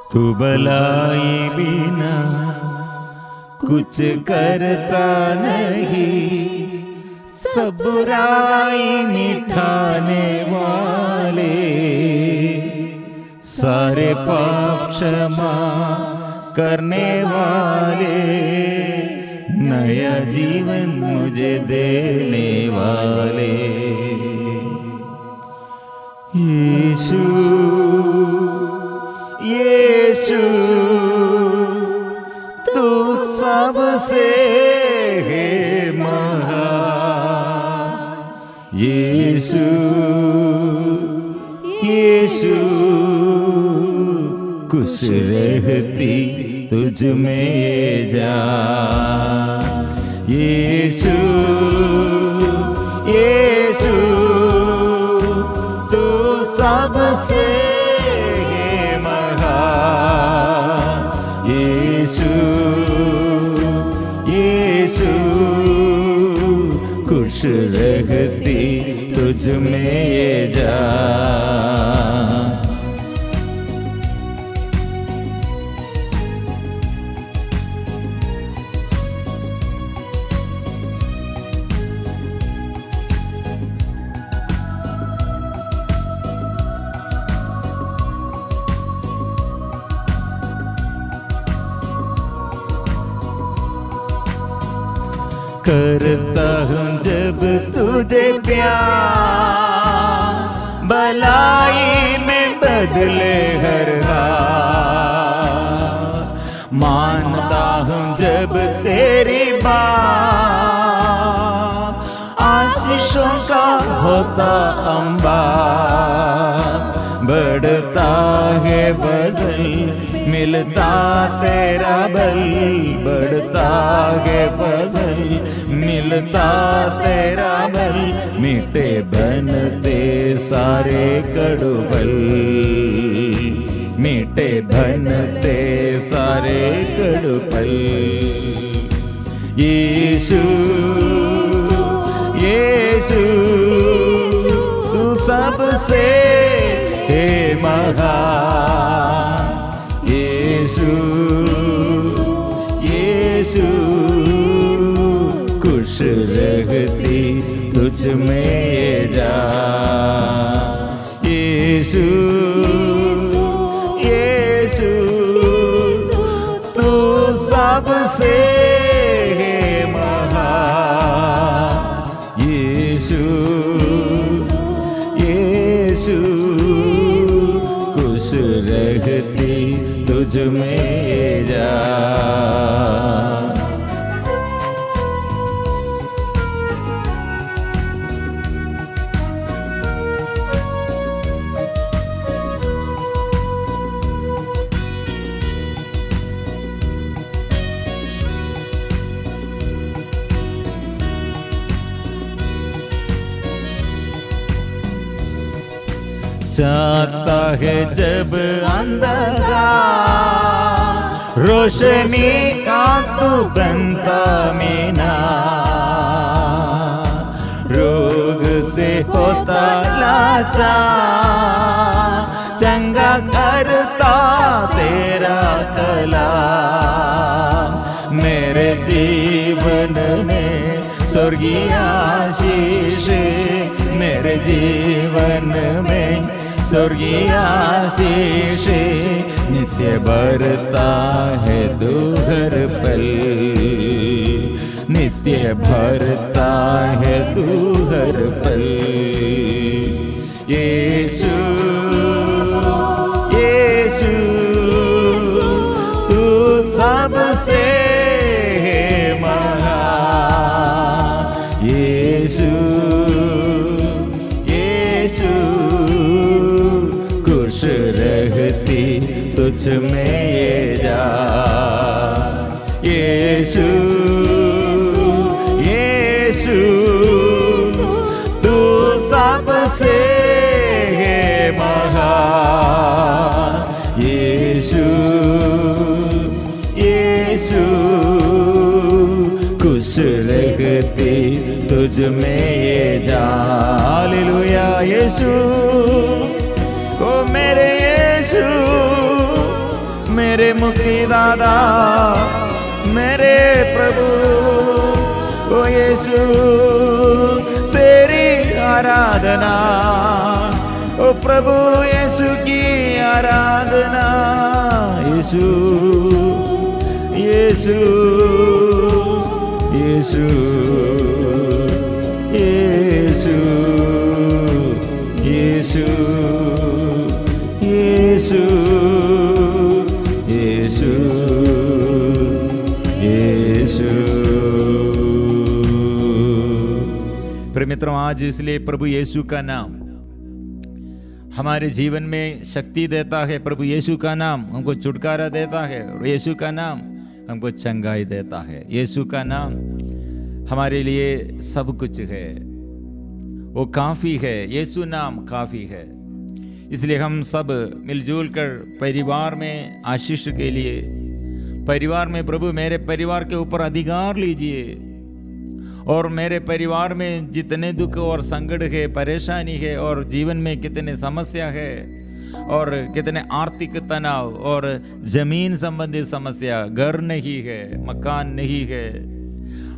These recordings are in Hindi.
तू भलाई बिना कुछ करता नहीं, सब बुराई मिटाने वाले, सारे पाप क्षमा करने वाले, नया जीवन मुझे देने वाले। यीशु यीशु तू सबसे है महान। यीशु यीशु खुश रहती तुझ में ये जान। यीशु यीशु तू सबसे है महान। यीशु यीशु खुश रहती तुझ में ये जान। करता हूँ जब तुझे प्यार, भलाई में बदले हर हाल। मानता हूँ जब तेरी बात, आशीषों का होता अंबार। बढ़ता है वजन मिलता तेरा बल, बढ़ता है वजन मिलता तेरा बल। मिटे बनते सारे कड़ुबल, मिटे बनते सारे कड़ुबल। यीशु यीशु तू सबसे है महान। यीशु यीशु खुश रहती तुझ में ये जान। यीशु यीशु तू सबसे है महान। यीशु यीशु खुश रहती तुझ में ये जान। चाहता है जब अंधकार, रोशनी का तू बनता मीनार। रोग से होता लाचार, चंगा करता तेरा कलाम। मेरे जीवन में स्वर्गीय आशीष, मेरे जीवन में स्वर्गीय आशीष। नित्य भरता है तू हर पल, नित्य भरता है तू हर पल। यीशु यीशु तू सबसे है महान। यीशु यीशु खुश रहती तुझ में ये जान। यीशु यीशु तू सबसे है महान। यीशु यीशु खुश रहती तुझ में ये जान। हालेलुया यीशु ओ मेरे यीशु मेरे मुक्तिदाता, मेरे प्रभु ओ यीशु, तेरी आराधना, ओ प्रभु यीशु की आराधना। यीशु यीशु यीशु यीशु यीशु यीशु यीशु यीशु। प्रिय मित्रों, आज इसलिए प्रभु यीशु का नाम हमारे जीवन में शक्ति देता है। प्रभु यीशु का नाम हमको छुटकारा देता है और यीशु का नाम हमको चंगाई देता है। यीशु का नाम हमारे लिए सब कुछ है, वो काफ़ी है। यीशु नाम काफ़ी है। इसलिए हम सब मिलजुल कर परिवार में आशीष के लिए, परिवार में प्रभु मेरे परिवार के ऊपर अधिकार लीजिए, और मेरे परिवार में जितने दुख और संकट है, परेशानी है, और जीवन में कितने समस्या है, और कितने आर्थिक तनाव और जमीन संबंधी समस्या, घर नहीं है, मकान नहीं है,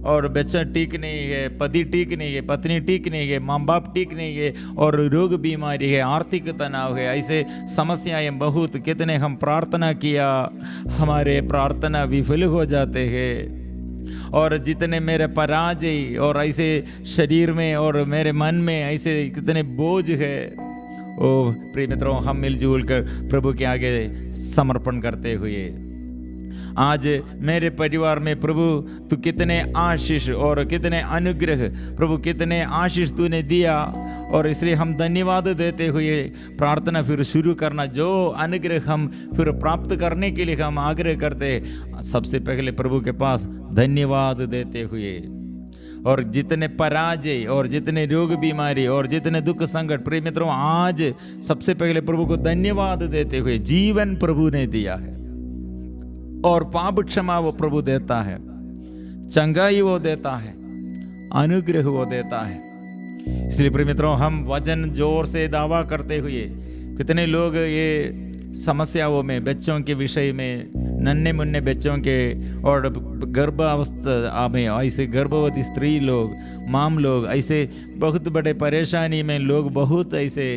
और बच्चा ठीक नहीं है, पति ठीक नहीं है, पत्नी ठीक नहीं है, माँ बाप ठीक नहीं है, और रोग बीमारी है, आर्थिक तनाव है, ऐसे समस्याएं बहुत। कितने हम प्रार्थना किया, हमारे प्रार्थना विफल हो जाते हैं। और जितने मेरे पराजय और ऐसे शरीर में और मेरे मन में ऐसे कितने बोझ है, ओ प्रिय मित्रों, हम मिलजुल कर प्रभु के आगे समर्पण करते हुए आज मेरे परिवार में प्रभु तू कितने आशीष और कितने अनुग्रह, प्रभु कितने आशीष तूने दिया, और इसलिए हम धन्यवाद देते हुए प्रार्थना फिर शुरू करना। जो अनुग्रह हम फिर प्राप्त करने के लिए हम आग्रह करते हैं, सबसे पहले प्रभु के पास धन्यवाद देते हुए, और जितने पराजय और जितने रोग बीमारी और जितने दुख संकट, प्रिय मित्रों, आज सबसे पहले प्रभु को धन्यवाद देते हुए, जीवन प्रभु ने दिया है और पाप क्षमा वो प्रभु देता है, चंगाई वो देता है, अनुग्रह वो देता है। इसलिए प्रिय मित्रों, हम वचन जोर से दावा करते हुए, कितने लोग ये समस्याओं में, बच्चों के विषय में, नन्हे मुन्ने बच्चों के और गर्भावस्था में ऐसे गर्भवती स्त्री लोग, माम लोग, ऐसे बहुत बड़े परेशानी में लोग, बहुत ऐसे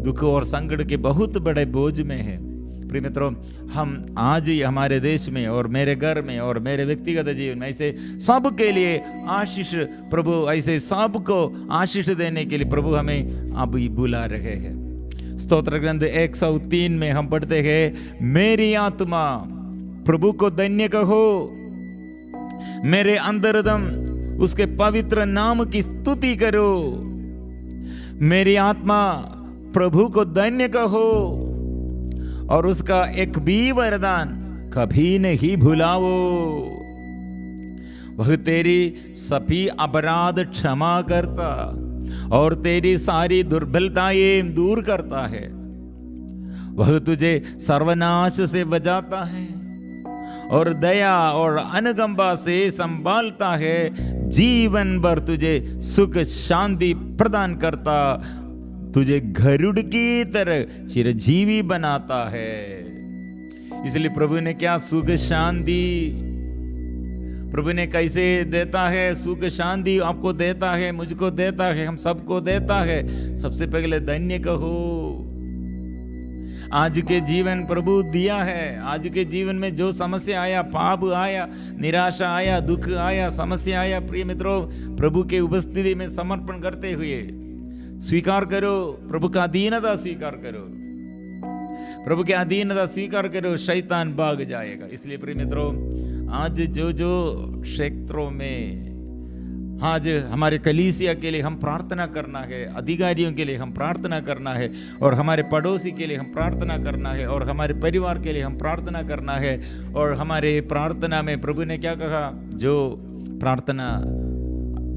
दुख और संकट के बहुत बड़े बोझ में है। प्रिय मित्रों, हम आज ही हमारे देश में और मेरे घर में और मेरे व्यक्तिगत जीवन में ऐसे सब के लिए आशीष, प्रभु ऐसे सबको आशीष देने के लिए प्रभु हमें अभी बुला रहे हैं। स्तोत्र ग्रंथ 103 में हम पढ़ते हैं, मेरी आत्मा प्रभु को धन्य कहो, मेरे अंतरदम उसके पवित्र नाम की स्तुति करो। मेरी आत्मा प्रभु को धन्य कहो और उसका एक भी वरदान कभी नहीं भुलाओ। वह तेरी सभी अपराध क्षमा करता और तेरी सारी दुर्बलताएं दूर करता है। वह तुझे सर्वनाश से बचाता है और दया और अनुकंपा से संभालता है। जीवन भर तुझे सुख शांति प्रदान करता, तुझे गरुड़ की तरह चिरजीवी बनाता है। इसलिए प्रभु ने क्या सुख शांति, प्रभु ने कैसे देता है सुख शांति, आपको देता है, मुझको देता है, हम सबको देता है। सबसे पहले धन्य कहो। आज के जीवन प्रभु दिया है। आज के जीवन में जो समस्या आया, पाप आया, निराशा आया, दुख आया, समस्या आया, प्रिय मित्रों, प्रभु के उपस्थिति में समर्पण करते हुए स्वीकार करो। प्रभु का अधीनता स्वीकार करो, प्रभु के अधीनता स्वीकार करो, शैतान भाग जाएगा। इसलिए प्रिय मित्रों, आज जो जो क्षेत्रों में आज हमारे कलीसिया के लिए हम प्रार्थना करना है, अधिकारियों के लिए हम प्रार्थना करना है, और हमारे पड़ोसी के लिए हम प्रार्थना करना है, और हमारे परिवार के लिए हम प्रार्थना करना है। और हमारे प्रार्थना में प्रभु ने क्या कहा, जो प्रार्थना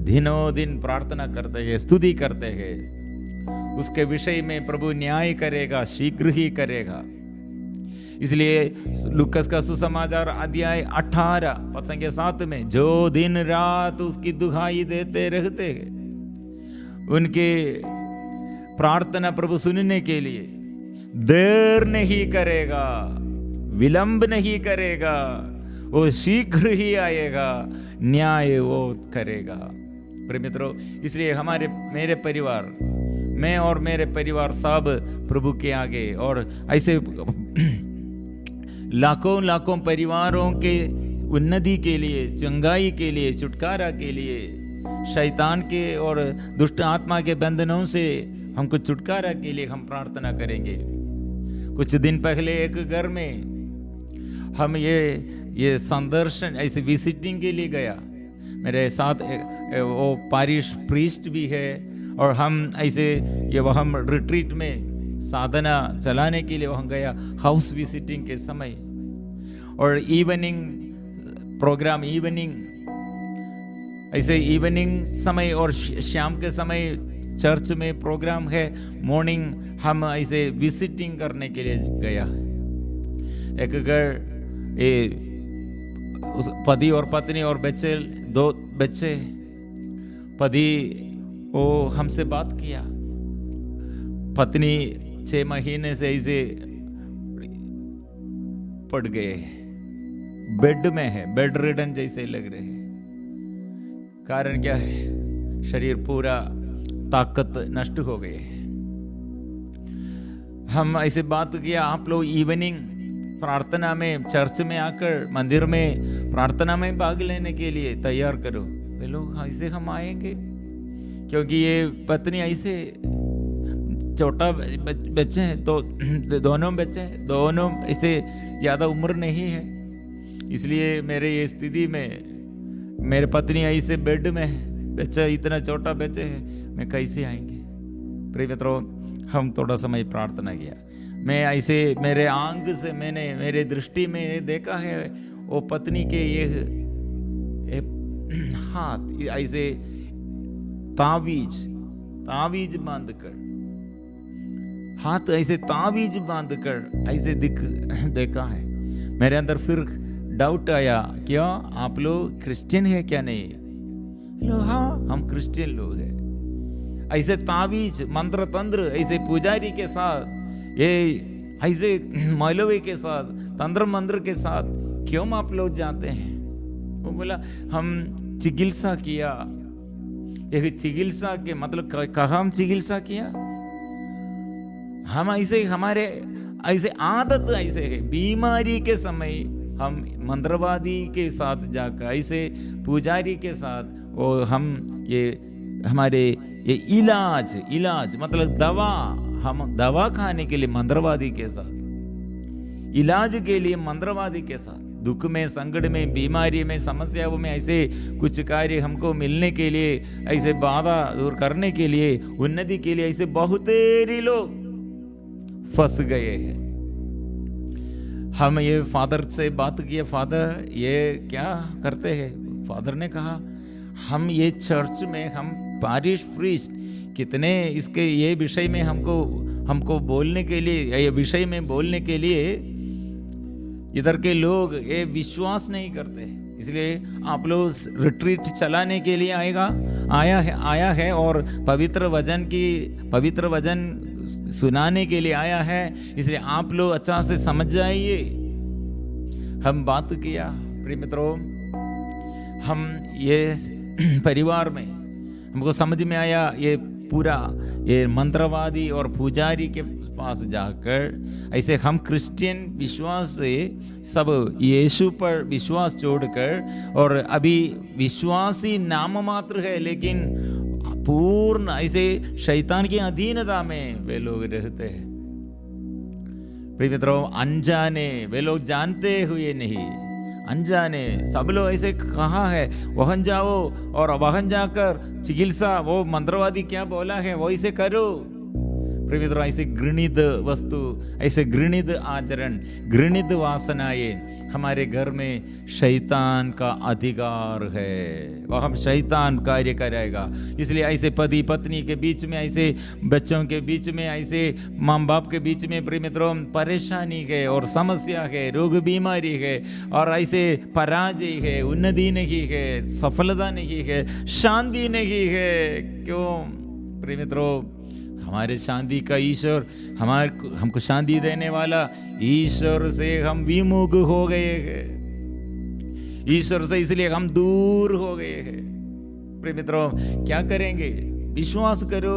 दिनों दिन प्रार्थना करते हैं, स्तुति करते हैं, उसके विषय में प्रभु न्याय करेगा, शीघ्र ही करेगा। इसलिए लूकास का सुसमाचार अध्याय 18 पद संख्या 7 में, जो दिन रात उसकी दुहाई देते रहते हैं, उनके प्रार्थना प्रभु सुनने के लिए देर नहीं करेगा। विलंब नहीं करेगा, वो शीघ्र ही आएगा, न्याय वो करेगा। प्रिय मित्रों, इसलिए मेरे परिवार, मैं और मेरे परिवार सब प्रभु के आगे, और ऐसे लाखों लाखों परिवारों के उन्नति के लिए, चंगाई के लिए, छुटकारा के लिए, शैतान के और दुष्ट आत्मा के बंधनों से हमको छुटकारा के लिए हम प्रार्थना करेंगे। कुछ दिन पहले एक घर में हम ये संदर्शन, ऐसे विजिटिंग के लिए गया। मेरे साथ वो पारिश प्रीस्ट भी है, और हम ऐसे हम रिट्रीट में साधना चलाने के लिए वहाँ गया, हाउस विजिटिंग के समय। और इवनिंग प्रोग्राम, ऐसे इवनिंग समय और शाम के समय चर्च में प्रोग्राम है। मॉर्निंग हम ऐसे विजिटिंग करने के लिए गया। एक घर, पति और पत्नी और बच्चे, 2 बच्चे। पति वो हमसे बात किया, पत्नी 6 महीने से ऐसे पड़ गए, बेड में है, बेड रिडन जैसे लग रहे हैं। कारण क्या है? शरीर पूरा ताकत नष्ट हो गए। हम ऐसे बात किया, आप लोग इवनिंग प्रार्थना में, चर्च में आकर, मंदिर में प्रार्थना में भाग लेने के लिए तैयार करो। वे लोग ऐसे हम आएंगे, क्योंकि ये पत्नी ऐसे छोटा बच्चे हैं, तो दोनों बच्चे हैं, दोनों ऐसे ज़्यादा उम्र नहीं है। इसलिए मेरे ये स्थिति में मेरे पत्नी ऐसे बेड में है, बच्चा इतना छोटा बच्चे है, मैं कैसे आएंगे? प्रिय मित्रों, हम थोड़ा समय प्रार्थना किया। मैं ऐसे मेरे आंग से मैंने, मेरे दृष्टि में देखा है, वो पत्नी के ये हाथ ऐसे तावीज बांधकर, हाथ ऐसे तावीज बांधकर ऐसे देखा है। मेरे अंदर फिर डाउट आया, क्या आप लोग क्रिश्चियन है क्या? नहीं। हाँ, हम क्रिश्चियन लोग हैं। ऐसे तावीज, मंत्र तंत्र, ऐसे पुजारी के साथ, ये ऐसे मौलवी के साथ, तंत्र मंत्र के साथ क्यों आप लोग जाते हैं? वो बोला, हम चिकित्सा किया। एक चिकित्सा के मतलब कहाँ हम चिकित्सा किया? हम ऐसे, हमारे ऐसे आदत ऐसे है, बीमारी के समय हम मंत्रवादी के साथ जाकर, ऐसे पुजारी के साथ, वो हम ये हमारे ये इलाज मतलब दवा, हम दवा खाने के लिए मंत्रवादी के साथ, इलाज के लिए मंत्रवादी के साथ, दुख में, संकट में, बीमारी में, समस्याओं में ऐसे कुछ कार्य हमको मिलने के लिए, ऐसे बाधा दूर करने के लिए, उन्नति के लिए ऐसे बहुत लोग फंस गए हैं। हम ये फादर से बात किए, फादर ये क्या करते हैं? फादर ने कहा, हम ये चर्च में, हम पारिश प्रीस्ट कितने इसके ये विषय में हमको बोलने के लिए, ये विषय में बोलने के लिए इधर के लोग ये विश्वास नहीं करते, इसलिए आप लोग रिट्रीट चलाने के लिए आया है और पवित्र वचन सुनाने के लिए आया है, इसलिए आप लोग अच्छा से समझ जाइए। हम बात किया। प्रिय मित्रों, हम ये परिवार में हमको समझ में आया, ये पूरा ये मंत्रवादी और पुजारी के पास जाकर ऐसे हम क्रिश्चियन विश्वास से सब यीशु पर विश्वास छोड़कर, और अभी विश्वासी नाम मात्र है, लेकिन पूर्ण ऐसे शैतान की अधीनता में वे लोग रहते हैं। प्रिय मित्रों, अनजाने, वे लोग जानते हुए नहीं, अनजाने सब लोग ऐसे कहा है, वहन जाओ और वहन जाकर चिकित्सा, वो मंत्रवादी क्या बोला है वो इसे करो। प्रिय मित्रों, ऐसे घृणित वस्तु, ऐसे घृणित आचरण, घृणित वासनाएं हमारे घर में शैतान का अधिकार है, वह हम शैतान कार्य करेगा। इसलिए ऐसे पति पत्नी के बीच में, ऐसे बच्चों के बीच में, ऐसे माँ बाप के बीच में प्रिय मित्रों परेशानी है और समस्या है, रोग बीमारी है, और ऐसे पराजय है, उन्नति नहीं है, सफलता नहीं है, शांति नहीं है। क्यों प्रिय मित्रों? हमारे शांति का ईश्वर, हमको शांति देने वाला ईश्वर से हम विमुख हो गए हैं, ईश्वर से इसलिए हम दूर हो गए हैं। प्रिय मित्रों, क्या करेंगे? विश्वास करो।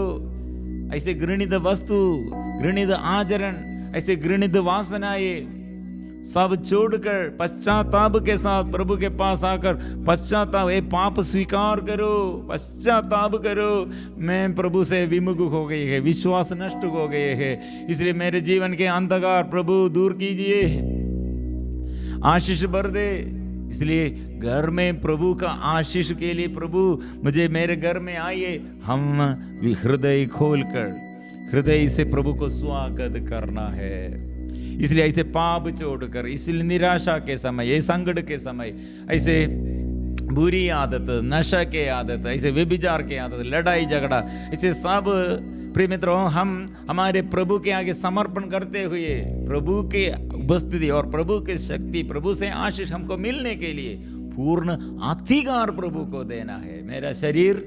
ऐसे घृणित वस्तु, घृणित आचरण, ऐसे घृणित वासनाएं सब छोड़कर पश्चाताप के साथ प्रभु के पास आकर पश्चाताप, ये पाप स्वीकार करो, पश्चाताप करो। मैं प्रभु से विमुख हो गई है, विश्वास नष्ट हो गए है, इसलिए मेरे जीवन के अंधकार प्रभु दूर कीजिए, आशीष भर दे। इसलिए घर में प्रभु का आशीष के लिए प्रभु मुझे मेरे घर में आइए। हम हृदय खोलकर हृदय से प्रभु को स्वागत करना है। इसलिए ऐसे पाप छोड़कर, इसलिए निराशा के समय, ये संकट के समय, ऐसे बुरी आदत, नशा के आदत, ऐसे व्यभिचार के आदत, लड़ाई झगड़ा, ऐसे सब प्रिय मित्रों हम हमारे प्रभु के आगे समर्पण करते हुए प्रभु के उपस्थिति और प्रभु की शक्ति, प्रभु से आशीष हमको मिलने के लिए पूर्ण अधिकार प्रभु को देना है। मेरा शरीर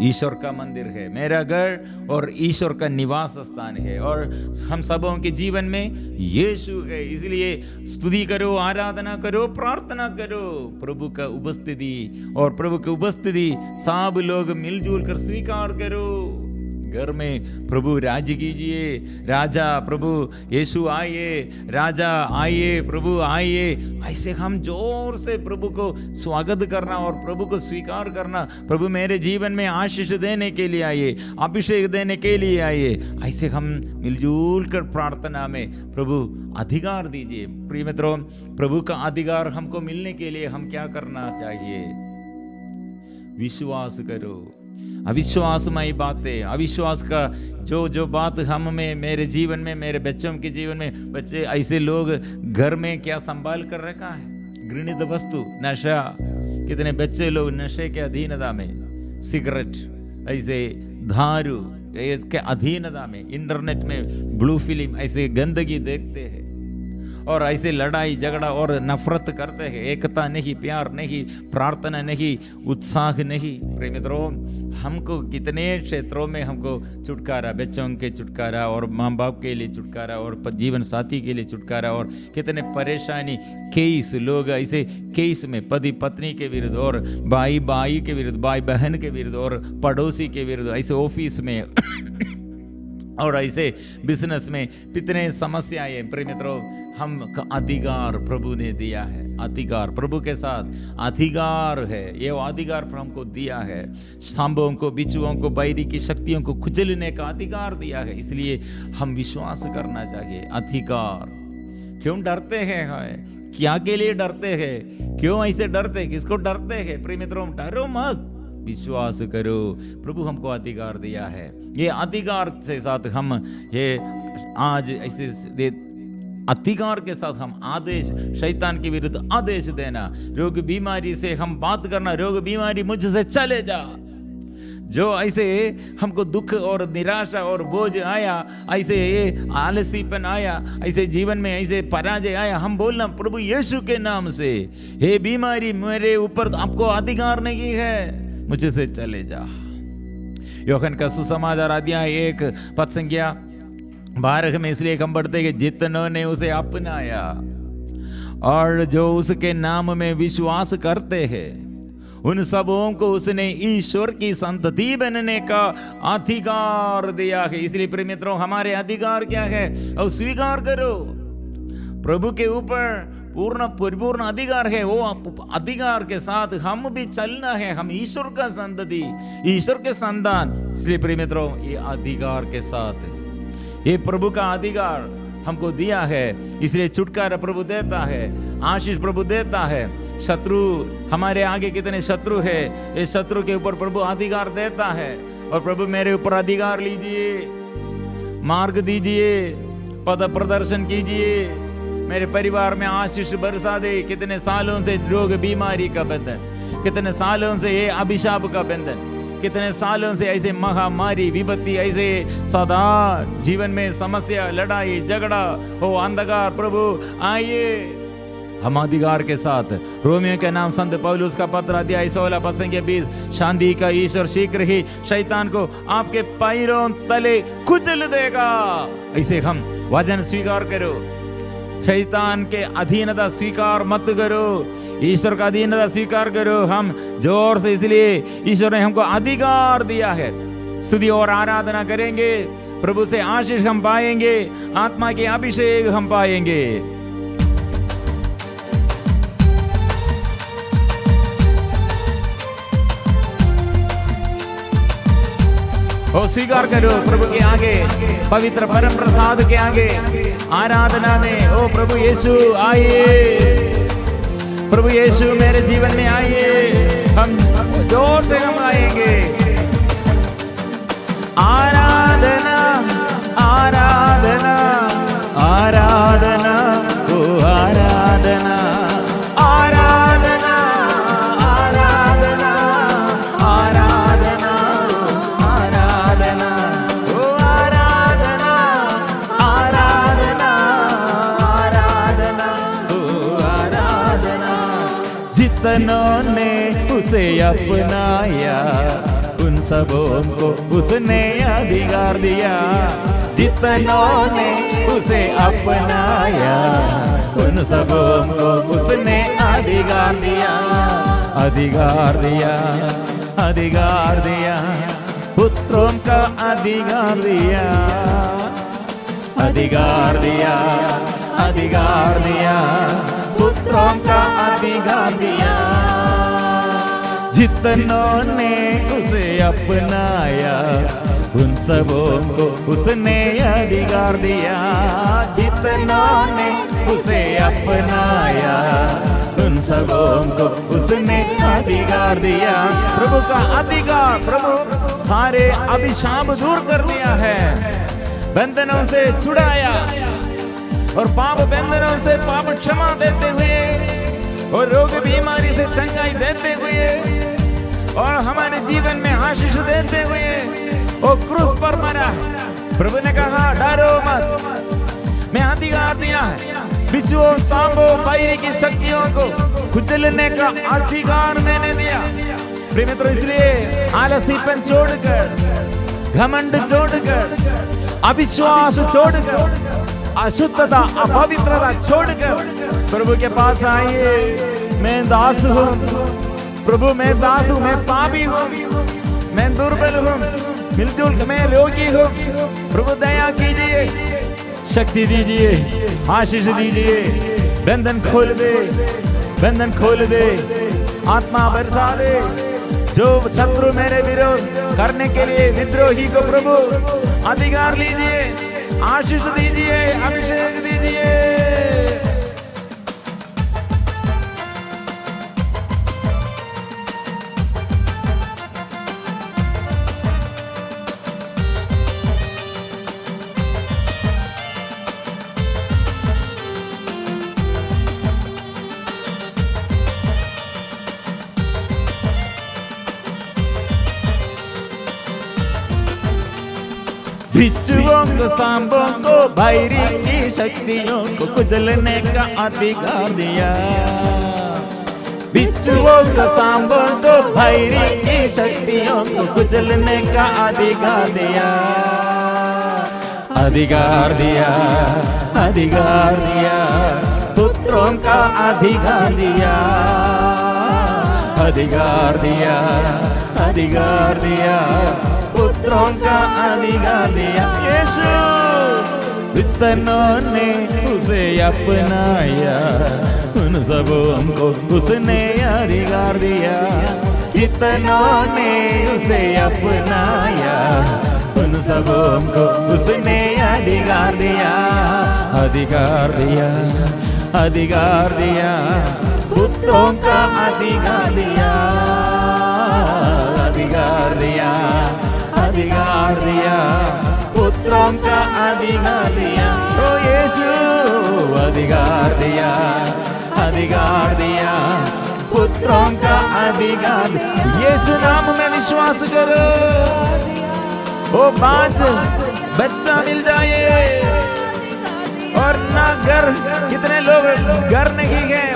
ईश्वर का मंदिर है, मेरा घर और ईश्वर का निवास स्थान है, और हम सबों के जीवन में यीशु है। इसलिए स्तुति करो, आराधना करो, प्रार्थना करो। प्रभु का उपस्थिति और प्रभु की उपस्थिति सब लोग मिलजुल कर स्वीकार करो। घर में प्रभु राज कीजिए। राजा प्रभु यीशु आइए, राजा आइए, प्रभु आइए। ऐसे हम जोर से प्रभु को स्वागत करना और प्रभु को स्वीकार करना। प्रभु मेरे जीवन में आशीष देने के लिए आइए, अभिषेक देने के लिए आइए। ऐसे हम मिलजुल कर प्रार्थना में प्रभु अधिकार दीजिए। प्रिय मित्रों, प्रभु का अधिकार हमको मिलने के लिए हम क्या करना चाहिए? विश्वास करो। अविश्वासमयी बातें, अविश्वास का जो बात हम में, मेरे जीवन में, मेरे बच्चों के जीवन में, बच्चे ऐसे लोग घर में क्या संभाल कर रखा है? घृणित वस्तु, नशा। कितने बच्चे लोग नशे के अधीनता में, सिगरेट, ऐसे दारू, इसके अधीनता में, इंटरनेट में ब्लू फिल्म, ऐसे गंदगी देखते हैं और ऐसे लड़ाई झगड़ा और नफरत करते हैं। एकता नहीं, प्यार नहीं, प्रार्थना नहीं, उत्साह नहीं। प्रिय मित्रों, हमको कितने क्षेत्रों में हमको छुटकारा, बच्चों के छुटकारा और माँ बाप के लिए छुटकारा और जीवन साथी के लिए छुटकारा, और कितने परेशानी, केस, लोग ऐसे केस में पति पत्नी के विरुद्ध और भाई भाई के विरुद्ध, भाई बहन के विरुद्ध और पड़ोसी के विरुद्ध, ऐसे ऑफिस में और ऐसे बिजनेस में कितने समस्याएं। प्रिय मित्रों, हम अधिकार प्रभु ने दिया है, अधिकार प्रभु के साथ अधिकार है। ये अधिकार पर हमको दिया है। सांबों को, बिच्छुओं को, बैरी की शक्तियों को कुचलने का अधिकार दिया है। इसलिए हम विश्वास करना चाहिए। अधिकार। क्यों डरते हैं? क्या के लिए डरते हैं? क्यों ऐसे डरते? किसको डरते हैं? प्रिय मित्रों, डरो मत, विश्वास करो। प्रभु हमको अधिकार दिया है। ये अधिकार के साथ हम ये आज ऐसे अधिकार के साथ हम आदेश, शैतान के विरुद्ध आदेश देना, रोग बीमारी से हम बात करना, रोग बीमारी मुझसे चले जा। जो ऐसे हमको दुख और निराशा और बोझ आया, ऐसे आलसीपन आया, ऐसे जीवन में ऐसे पराजय आया, हम बोलना प्रभु यीशु के नाम से, हे बीमारी मेरे ऊपर आपको अधिकार नहीं है, मुझे से चले जा। यूहन्ना का सुसमाचार अध्याय 1 पद संख्या 12 में इसलिए हम पढ़ते कि जितनों ने उसे अपनाया और जो उसके नाम में विश्वास करते हैं, उन सबों को उसने ईश्वर की संतति बनने का अधिकार दिया है। इसलिए प्रिय मित्रों, हमारे अधिकार क्या है? और स्वीकार करो। प्रभु के ऊपर पूर्ण परिपूर्ण अधिकार है। वो अधिकार के साथ हम भी चलना है। हम ईश्वर का संतति, ईश्वर के संतान। इसलिए प्रिय मित्रों, ये अधिकार के साथ, ये प्रभु का अधिकार हमको दिया है। इसलिए छुटकारा प्रभु देता है, आशीष प्रभु देता है। शत्रु, हमारे आगे कितने शत्रु है, इस शत्रु के ऊपर प्रभु अधिकार देता है। और प्रभु मेरे ऊपर अधिकार लीजिए, मार्ग दीजिए, पद प्रदर्शन कीजिए, मेरे परिवार में आशीष बरसा दे। कितने सालों से रोग बीमारी का बंधन, कितने सालों से ये अभिशाप का बंधन, कितने सालों से ऐसे महामारी विपत्ति, ऐसे सदा जीवन में समस्या, लड़ाई झगड़ा हो, अंधकार, प्रभु आइए, हम अधिकार के साथ रोमियो के नाम संत पौलुस का पत्र अध्याय 16 पद के 20 शांति का ईश्वर शीघ्र ही शैतान को आपके पैरों तले कुचल देगा। ऐसे हम वचन स्वीकार करो, शैतान के अधीनता स्वीकार मत करो, ईश्वर का अधीनता स्वीकार करो। हम जोर से, इसलिए ईश्वर ने हमको अधिकार दिया है। स्तुति और आराधना करेंगे, प्रभु से आशीष हम पाएंगे, आत्मा के अभिषेक हम पाएंगे। ओ स्वीकार करो प्रभु के आगे, पवित्र परम प्रसाद के आगे आराधना में। ओ प्रभु यीशु आइए, प्रभु यीशु मेरे जीवन में आइए। हम जोर से हम आएंगे। आराधना आराधना आराधना ओ आराधना आराधना आराधना आराधना आराधना ओ आराधना आराधना आराधना ओ आराधना। जितनों ने उसे अपनाया उन सबों को उसने अधिकार दिया। जितनों ने उसे अपनाया उन सबों को उसने अधिकार दिया। अधिकार दिया, अधिकार दिया, पुत्रों का अधिकार दिया। अधिकार दिया, अधिकार दिया, पुत्रों का अधिकार दिया। जितनों ने उसे अपनाया उन सबों को उसने अधिकार दिया। जितनों ने उसे अपनाया उन सबों को उसने अधिकार दिया। प्रभु का अधिकार, प्रभु सारे अभिशाप दूर कर दिया है, बंधनों से छुड़ाया और पाप बंधनों से पाप क्षमा देते हुए और रोग बीमारी से चंगाई देते हुए और हमारे जीवन में आशीष देते हुए वो क्रूस पर मरा। प्रभु ने कहा डरो मत, मैं अधिकार दिया है, बिच्छुओं सांपों बैरी की शक्तियों को कुचलने का अधिकार मैंने दिया। प्रिय मित्रों, इसलिए आलसीपन छोड़कर, घमंड छोड़कर, अविश्वास छोड़कर, अशुद्धता अपवित्रता छोड़कर प्रभु के पास आइए। मैं दास हूँ प्रभु, मैं दास हूँ, मैं पापी हूँ, मैं दुर्बल हूँ, मिलजुल मैं रोगी हूँ। प्रभु दया कीजिए, शक्ति दीजिए, आशीष दीजिए, बंधन खोल दे, बंधन खोल दे, आत्मा बरसा दे। जो शत्रु मेरे विरोध करने के लिए विद्रोही को प्रभु अधिकार लीजिए, आशीष दीजिए, अभिषेक दीजिए। बिच्छुओं को सांपों को बैरी की शक्तियों को कुचलने का अधिकार दिया। बिच्छुओं को सांपों को बैरी की शक्तियों को कुचलने का अधिकार दिया। अधिकार दिया, अधिकार दिया, पुत्रों का अधिकार दिया। अधिकार दिया, अधिकार दिया, पुत्रों का अधिकार दिया। यीशु जितनों ने उसे अपनाया उन सबों को उसने अधिकार दिया। जितनों ने उसे अपनाया उन सबों को उसने अधिकार दिया। अधिकार दिया, अधिकार दिया, पुत्रों का अधिकार दिया। अधिकार दिया, अधिकार दिया, पुत्रों का अधिकार दिया। ओ यीशु अधिकार दिया, अधिकार दिया, पुत्रों का अधिकार। यीशु नाम में विश्वास करो, वो बात बच्चा मिल जाए। और ना घर, कितने लोग घर नहीं है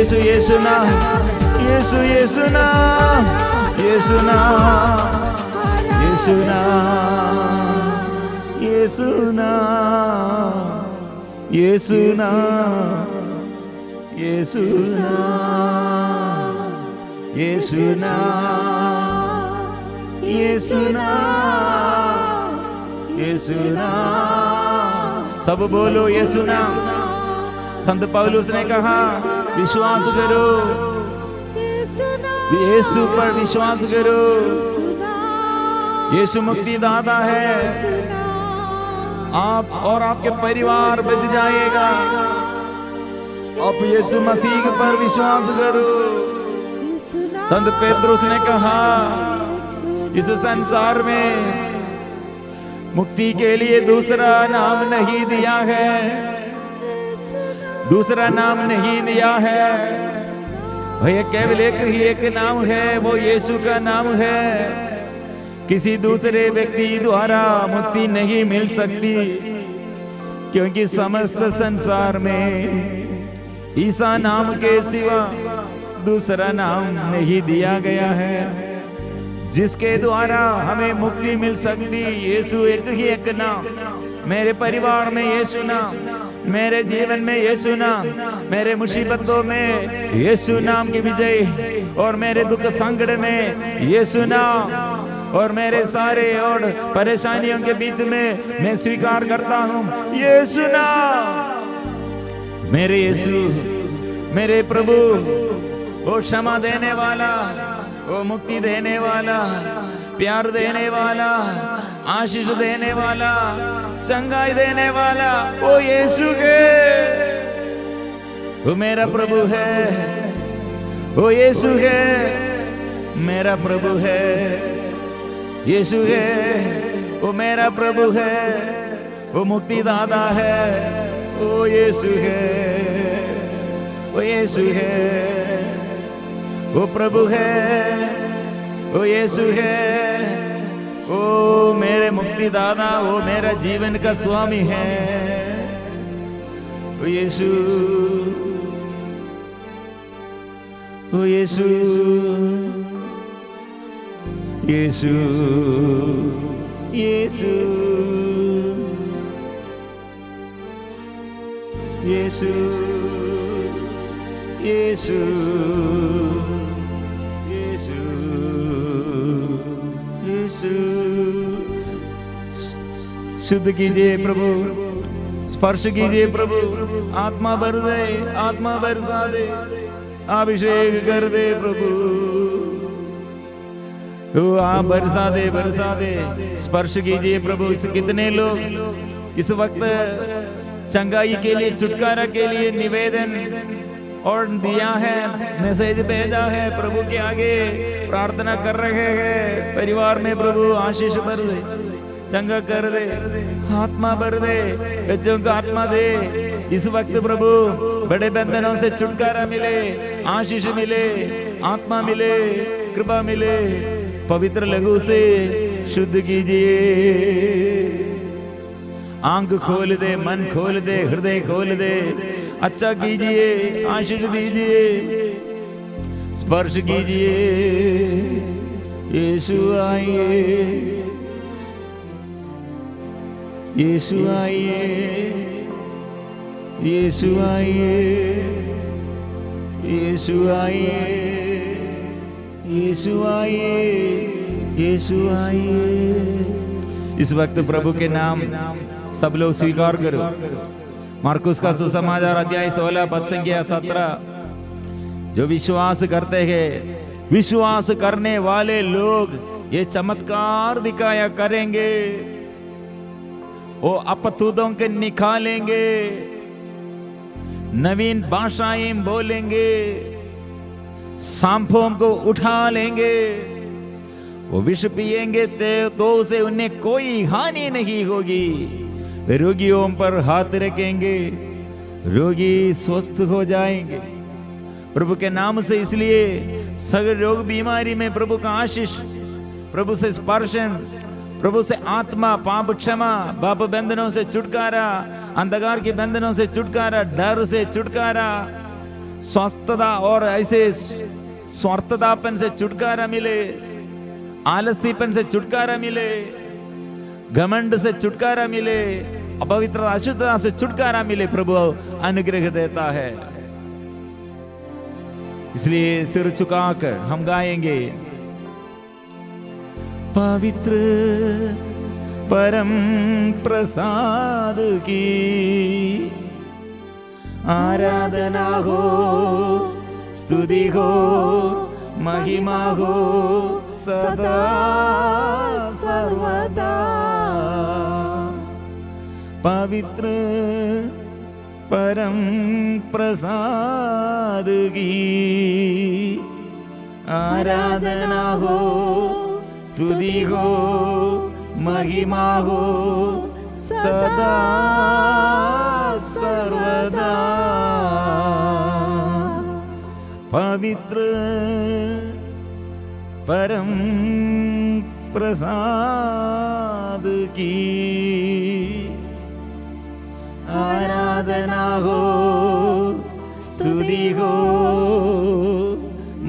यीशु यीशु नाम, यीशु यीशु नाम, यीशु नाम, यीशु नाम, यीशु नाम, यीशु नाम, यीशु नाम, यीशु नाम, यीशु नाम, यीशु नाम। सब बोलो यीशु नाम। संत पौलुस ने कहा विश्वास करो, यीशु पर विश्वास करो। यीशु मुक्ति दाता है, आप और आपके परिवार बच जाएगा। आप यीशु मसीह पर विश्वास करो। संत पेट्रोस ने कहा इस संसार में मुक्ति के लिए दूसरा नाम नहीं दिया है, दूसरा नाम नहीं दिया है। भैया केवल एक नाम है, वो यीशु का नाम है। किसी दूसरे व्यक्ति द्वारा मुक्ति नहीं मिल सकती, क्योंकि समस्त संसार में ईसा नाम के सिवा दूसरा नाम नहीं दिया गया है जिसके द्वारा हमें मुक्ति मिल सकती। यीशु एक ही एक नाम। मेरे परिवार में यीशु नाम, मेरे जीवन में यीशु नाम, मेरे मुसीबतों में यीशु नाम की विजय, और मेरे दुख संकट में यीशु नाम, और मेरे सारे और परेशानियों के बीच में मैं स्वीकार करता हूँ यीशु नाम। मेरे यीशु, मेरे प्रभु, वो क्षमा देने वाला, वो मुक्ति देने वाला, प्यार देने वाला, आशीष देने वाला, चंगाई देने वाला, वो यीशु है। वो मेरा प्रभु है, वो यीशु है, मेरा प्रभु है, यीशु है, वो मेरा प्रभु है, वो मुक्ति दाता है, वो यीशु है, वो यीशु है, वो प्रभु है, वो यीशु है, वो मेरे मुक्ति दाता, वो मेरा जीवन का स्वामी है, वो यीशु, वो यीशु, यीशु, यीशु, यीशु, यीशु, यीशु, यीशु। शुद्ध कीजिए प्रभु, स्पर्श कीजिए प्रभु, आत्मा भर दे, आत्मा बरसा दे, अभिषेक कर दे प्रभु। आप बरसा दे, बरसा दे, स्पर्श कीजिए प्रभु। इस कितने लोग इस वक्त चंगाई के लिए, छुटकारा के लिए निवेदन और दिया है, मैसेज भेजा है, प्रभु के आगे प्रार्थना कर रहे हैं। परिवार में प्रभु आशीष भर दे, चंगा कर दे, आत्मा भर दे, बच्चों को आत्मा दे। इस वक्त प्रभु बड़े बंधनों से छुटकारा मिले, आशीष मिले, आत्मा मिले, कृपा मिले। पवित्र लहू से शुद्ध कीजिए। आंख खोल दे, मन खोल दे, हृदय खोल दे, अच्छा कीजिए, आशीष दीजिए, स्पर्श कीजिए। यीशु आइए, यीशु आइए, यीशु आइए, यीशु आइए, यीशु आइए, यीशु आइए। इस वक्त प्रभु के नाम सब लोग स्वीकार करो। मार्कुस का सुसमाचार अध्याय 16 पद संख्या 17। जो विश्वास करते हैं, विश्वास करने वाले लोग ये चमत्कार दिखाया करेंगे। वो अपतुदों के निकालेंगे, नवीन भाषाएं बोलेंगे, सांपों को उठा लेंगे, वो विष पिएंगे तो उसे उन्हें कोई हानि नहीं होगी। वे रोगियों पर हाथ रखेंगे, रोगी स्वस्थ हो जाएंगे प्रभु के नाम से। इसलिए सभी रोग बीमारी में प्रभु का आशीष, प्रभु से स्पर्शन, प्रभु से आत्मा, पाप क्षमा, पाप बंधनों से छुटकारा, अंधकार के बंधनों से छुटकारा, डर से छुटकारा, स्वस्थता और ऐसे स्वार्थतापन से छुटकारा मिले, आलसीपन से छुटकारा मिले, घमंड से छुटकारा मिले, अपवित्रता अशुद्धता से छुटकारा मिले। प्रभु अनुग्रह देता है। इसलिए सिर झुकाकर हम गाएंगे, पवित्र परम प्रसाद की आराधना हो, स्तुति हो, महिमा हो सदा सर्वदा। पवित्र परम प्रसाद की आराधना हो, स्तुति हो, महिमा हो सदा सर्वदा। पवित्र परम प्रसाद की आराधना हो, स्तुति हो,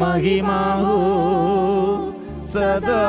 महिमा हो सदा